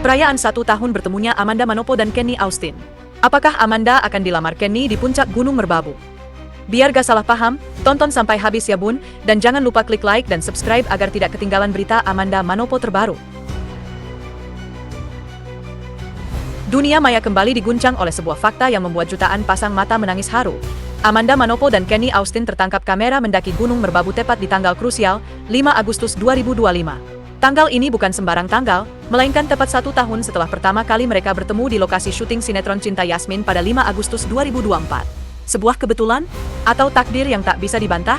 Perayaan 1 tahun bertemunya Amanda Manopo dan Kenny Austin. Apakah Amanda akan dilamar Kenny di puncak Gunung Merbabu? Biar gak salah paham, tonton sampai habis ya bun, dan jangan lupa klik like dan subscribe agar tidak ketinggalan berita Amanda Manopo terbaru. Dunia maya kembali diguncang oleh sebuah fakta yang membuat jutaan pasang mata menangis haru. Amanda Manopo dan Kenny Austin tertangkap kamera mendaki Gunung Merbabu tepat di tanggal krusial, 5 Agustus 2025. Tanggal ini bukan sembarang tanggal, melainkan tepat 1 tahun setelah pertama kali mereka bertemu di lokasi syuting sinetron Cinta Yasmin pada 5 Agustus 2024. Sebuah kebetulan? Atau takdir yang tak bisa dibantah?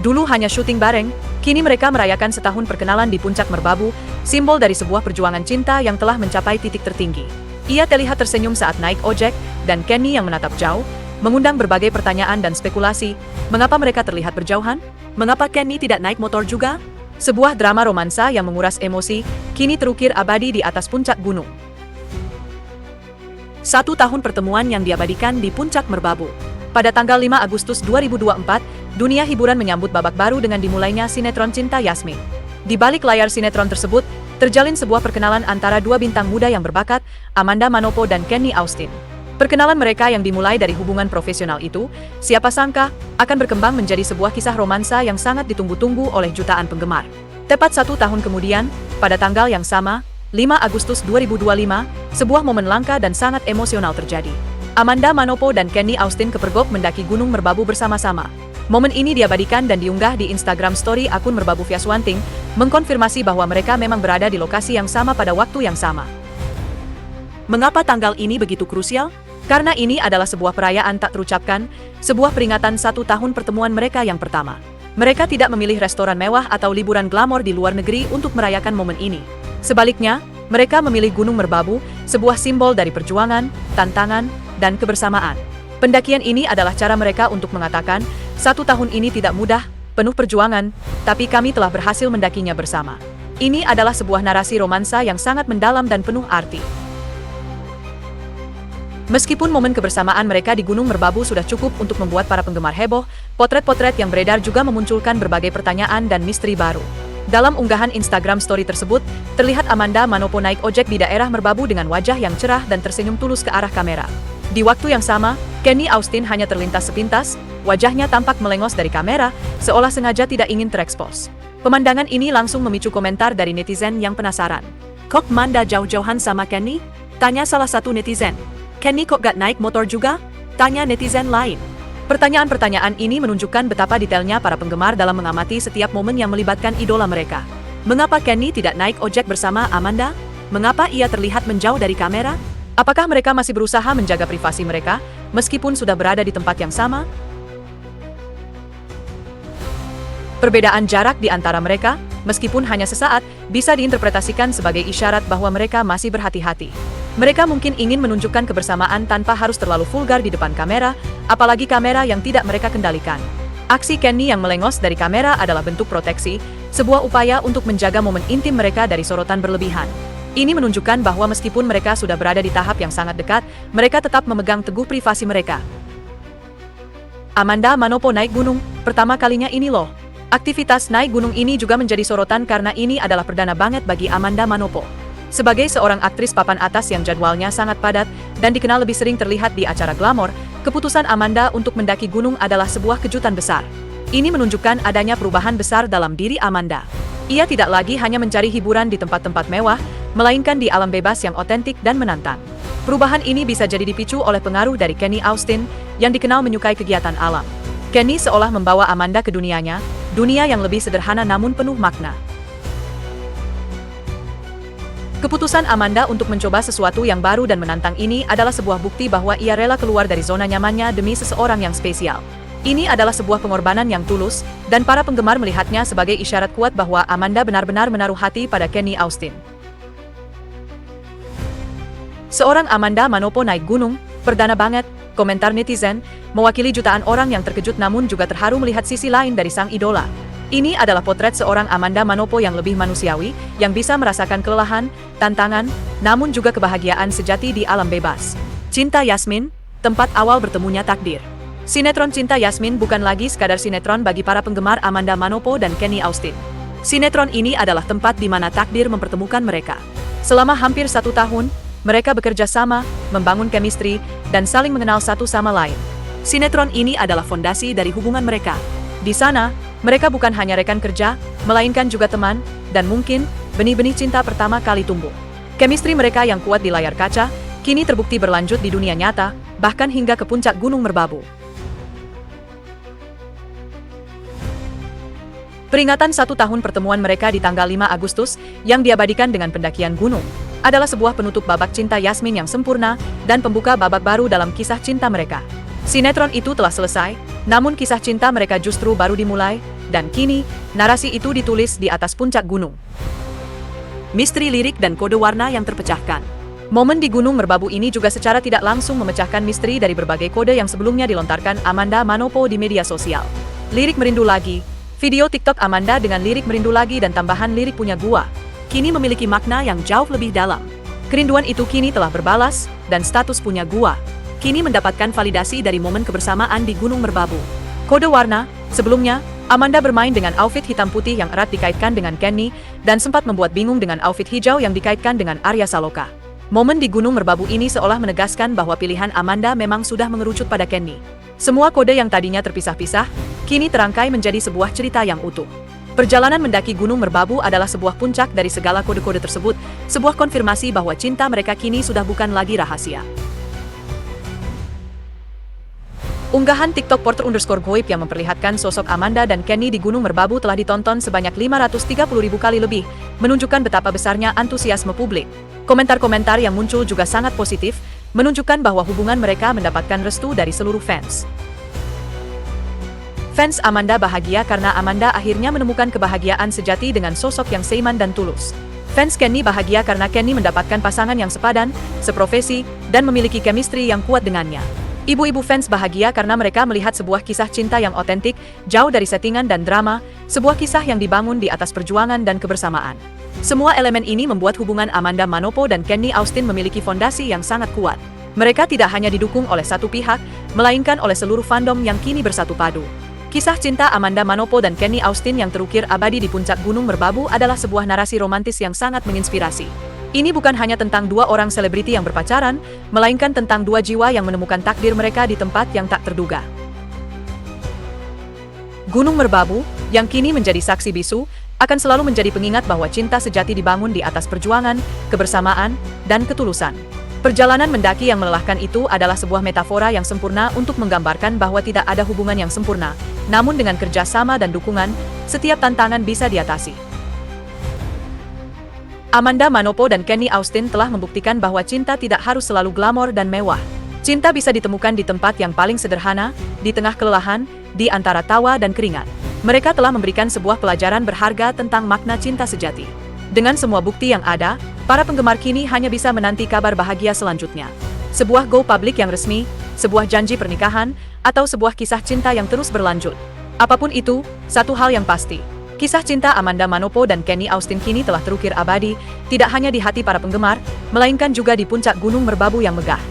Dulu hanya syuting bareng, kini mereka merayakan setahun perkenalan di puncak Merbabu, simbol dari sebuah perjuangan cinta yang telah mencapai titik tertinggi. Ia terlihat tersenyum saat naik ojek, dan Kenny yang menatap jauh, mengundang berbagai pertanyaan dan spekulasi. Mengapa mereka terlihat berjauhan? Mengapa Kenny tidak naik motor juga? Sebuah drama romansa yang menguras emosi, kini terukir abadi di atas puncak gunung. 1 tahun pertemuan yang diabadikan di puncak Merbabu. Pada tanggal 5 Agustus 2024, dunia hiburan menyambut babak baru dengan dimulainya sinetron Cinta Yasmin. Di balik layar sinetron tersebut, terjalin sebuah perkenalan antara dua bintang muda yang berbakat, Amanda Manopo dan Kenny Austin. Perkenalan mereka yang dimulai dari hubungan profesional itu, siapa sangka, akan berkembang menjadi sebuah kisah romansa yang sangat ditunggu-tunggu oleh jutaan penggemar. Tepat 1 tahun kemudian, pada tanggal yang sama, 5 Agustus 2025, sebuah momen langka dan sangat emosional terjadi. Amanda Manopo dan Kenny Austin kepergok mendaki Gunung Merbabu bersama-sama. Momen ini diabadikan dan diunggah di Instagram Story akun Merbabu Viaswanting, mengkonfirmasi bahwa mereka memang berada di lokasi yang sama pada waktu yang sama. Mengapa tanggal ini begitu krusial? Karena ini adalah sebuah perayaan tak terucapkan, sebuah peringatan 1 tahun pertemuan mereka yang pertama. Mereka tidak memilih restoran mewah atau liburan glamor di luar negeri untuk merayakan momen ini. Sebaliknya, mereka memilih Gunung Merbabu, sebuah simbol dari perjuangan, tantangan, dan kebersamaan. Pendakian ini adalah cara mereka untuk mengatakan, 1 tahun ini tidak mudah, penuh perjuangan, tapi kami telah berhasil mendakinya bersama. Ini adalah sebuah narasi romansa yang sangat mendalam dan penuh arti. Meskipun momen kebersamaan mereka di Gunung Merbabu sudah cukup untuk membuat para penggemar heboh, potret-potret yang beredar juga memunculkan berbagai pertanyaan dan misteri baru. Dalam unggahan Instagram Story tersebut, terlihat Amanda Manopo naik ojek di daerah Merbabu dengan wajah yang cerah dan tersenyum tulus ke arah kamera. Di waktu yang sama, Kenny Austin hanya terlintas sepintas, wajahnya tampak melengos dari kamera, seolah sengaja tidak ingin terekspos. Pemandangan ini langsung memicu komentar dari netizen yang penasaran. Kok Amanda jauh-jauhan sama Kenny? Tanya salah satu netizen. Kenny kok gak naik motor juga? Tanya netizen lain. Pertanyaan-pertanyaan ini menunjukkan betapa detailnya para penggemar dalam mengamati setiap momen yang melibatkan idola mereka. Mengapa Kenny tidak naik ojek bersama Amanda? Mengapa ia terlihat menjauh dari kamera? Apakah mereka masih berusaha menjaga privasi mereka, meskipun sudah berada di tempat yang sama? Perbedaan jarak di antara mereka, meskipun hanya sesaat, bisa diinterpretasikan sebagai isyarat bahwa mereka masih berhati-hati. Mereka mungkin ingin menunjukkan kebersamaan tanpa harus terlalu vulgar di depan kamera, apalagi kamera yang tidak mereka kendalikan. Aksi Kenny yang melengos dari kamera adalah bentuk proteksi, sebuah upaya untuk menjaga momen intim mereka dari sorotan berlebihan. Ini menunjukkan bahwa meskipun mereka sudah berada di tahap yang sangat dekat, mereka tetap memegang teguh privasi mereka. Amanda Manopo naik gunung, pertama kalinya ini loh. Aktivitas naik gunung ini juga menjadi sorotan karena ini adalah perdana banget bagi Amanda Manopo. Sebagai seorang aktris papan atas yang jadwalnya sangat padat dan dikenal lebih sering terlihat di acara glamor, keputusan Amanda untuk mendaki gunung adalah sebuah kejutan besar. Ini menunjukkan adanya perubahan besar dalam diri Amanda. Ia tidak lagi hanya mencari hiburan di tempat-tempat mewah, melainkan di alam bebas yang otentik dan menantang. Perubahan ini bisa jadi dipicu oleh pengaruh dari Kenny Austin, yang dikenal menyukai kegiatan alam. Kenny seolah membawa Amanda ke dunianya, dunia yang lebih sederhana namun penuh makna. Keputusan Amanda untuk mencoba sesuatu yang baru dan menantang ini adalah sebuah bukti bahwa ia rela keluar dari zona nyamannya demi seseorang yang spesial. Ini adalah sebuah pengorbanan yang tulus, dan para penggemar melihatnya sebagai isyarat kuat bahwa Amanda benar-benar menaruh hati pada Kenny Austin. Seorang Amanda Manopo naik gunung, perdana banget, komentar netizen, mewakili jutaan orang yang terkejut namun juga terharu melihat sisi lain dari sang idola. Ini adalah potret seorang Amanda Manopo yang lebih manusiawi, yang bisa merasakan kelelahan, tantangan, namun juga kebahagiaan sejati di alam bebas. Cinta Yasmin, tempat awal bertemunya takdir. Sinetron Cinta Yasmin bukan lagi sekadar sinetron bagi para penggemar Amanda Manopo dan Kenny Austin. Sinetron ini adalah tempat di mana takdir mempertemukan mereka. Selama hampir 1 tahun, mereka bekerja sama, membangun chemistry, dan saling mengenal satu sama lain. Sinetron ini adalah fondasi dari hubungan mereka. Di sana, mereka bukan hanya rekan kerja, melainkan juga teman, dan mungkin benih-benih cinta pertama kali tumbuh. Chemistry mereka yang kuat di layar kaca, kini terbukti berlanjut di dunia nyata, bahkan hingga ke puncak Gunung Merbabu. Peringatan 1 tahun pertemuan mereka di tanggal 5 Agustus, yang diabadikan dengan pendakian gunung, adalah sebuah penutup babak cinta Yasmin yang sempurna, dan pembuka babak baru dalam kisah cinta mereka. Sinetron itu telah selesai, namun kisah cinta mereka justru baru dimulai, dan kini, narasi itu ditulis di atas puncak gunung. Misteri lirik dan kode warna yang terpecahkan. Momen di Gunung Merbabu ini juga secara tidak langsung memecahkan misteri dari berbagai kode yang sebelumnya dilontarkan Amanda Manopo di media sosial. Lirik Merindu Lagi, video TikTok Amanda dengan lirik Merindu Lagi dan tambahan lirik Punya Gua, kini memiliki makna yang jauh lebih dalam. Kerinduan itu kini telah berbalas, dan status Punya Gua kini mendapatkan validasi dari momen kebersamaan di Gunung Merbabu. Kode warna, sebelumnya, Amanda bermain dengan outfit hitam putih yang erat dikaitkan dengan Kenny, dan sempat membuat bingung dengan outfit hijau yang dikaitkan dengan Arya Saloka. Momen di Gunung Merbabu ini seolah menegaskan bahwa pilihan Amanda memang sudah mengerucut pada Kenny. Semua kode yang tadinya terpisah-pisah, kini terangkai menjadi sebuah cerita yang utuh. Perjalanan mendaki Gunung Merbabu adalah sebuah puncak dari segala kode-kode tersebut, sebuah konfirmasi bahwa cinta mereka kini sudah bukan lagi rahasia. Unggahan TikTok Porter_Goib yang memperlihatkan sosok Amanda dan Kenny di Gunung Merbabu telah ditonton sebanyak 530.000 kali lebih, menunjukkan betapa besarnya antusiasme publik. Komentar-komentar yang muncul juga sangat positif, menunjukkan bahwa hubungan mereka mendapatkan restu dari seluruh fans. Fans Amanda bahagia karena Amanda akhirnya menemukan kebahagiaan sejati dengan sosok yang seiman dan tulus. Fans Kenny bahagia karena Kenny mendapatkan pasangan yang sepadan, seprofesi, dan memiliki chemistry yang kuat dengannya. Ibu-ibu fans bahagia karena mereka melihat sebuah kisah cinta yang otentik, jauh dari settingan dan drama, sebuah kisah yang dibangun di atas perjuangan dan kebersamaan. Semua elemen ini membuat hubungan Amanda Manopo dan Kenny Austin memiliki fondasi yang sangat kuat. Mereka tidak hanya didukung oleh satu pihak, melainkan oleh seluruh fandom yang kini bersatu padu. Kisah cinta Amanda Manopo dan Kenny Austin yang terukir abadi di puncak Gunung Merbabu adalah sebuah narasi romantis yang sangat menginspirasi. Ini bukan hanya tentang dua orang selebriti yang berpacaran, melainkan tentang dua jiwa yang menemukan takdir mereka di tempat yang tak terduga. Gunung Merbabu, yang kini menjadi saksi bisu, akan selalu menjadi pengingat bahwa cinta sejati dibangun di atas perjuangan, kebersamaan, dan ketulusan. Perjalanan mendaki yang melelahkan itu adalah sebuah metafora yang sempurna untuk menggambarkan bahwa tidak ada hubungan yang sempurna, namun dengan kerjasama dan dukungan, setiap tantangan bisa diatasi. Amanda Manopo dan Kenny Austin telah membuktikan bahwa cinta tidak harus selalu glamor dan mewah. Cinta bisa ditemukan di tempat yang paling sederhana, di tengah kelelahan, di antara tawa dan keringat. Mereka telah memberikan sebuah pelajaran berharga tentang makna cinta sejati. Dengan semua bukti yang ada, para penggemar kini hanya bisa menanti kabar bahagia selanjutnya. Sebuah go public yang resmi, sebuah janji pernikahan, atau sebuah kisah cinta yang terus berlanjut. Apapun itu, satu hal yang pasti. Kisah cinta Amanda Manopo dan Kenny Austin kini telah terukir abadi, tidak hanya di hati para penggemar, melainkan juga di puncak Gunung Merbabu yang megah.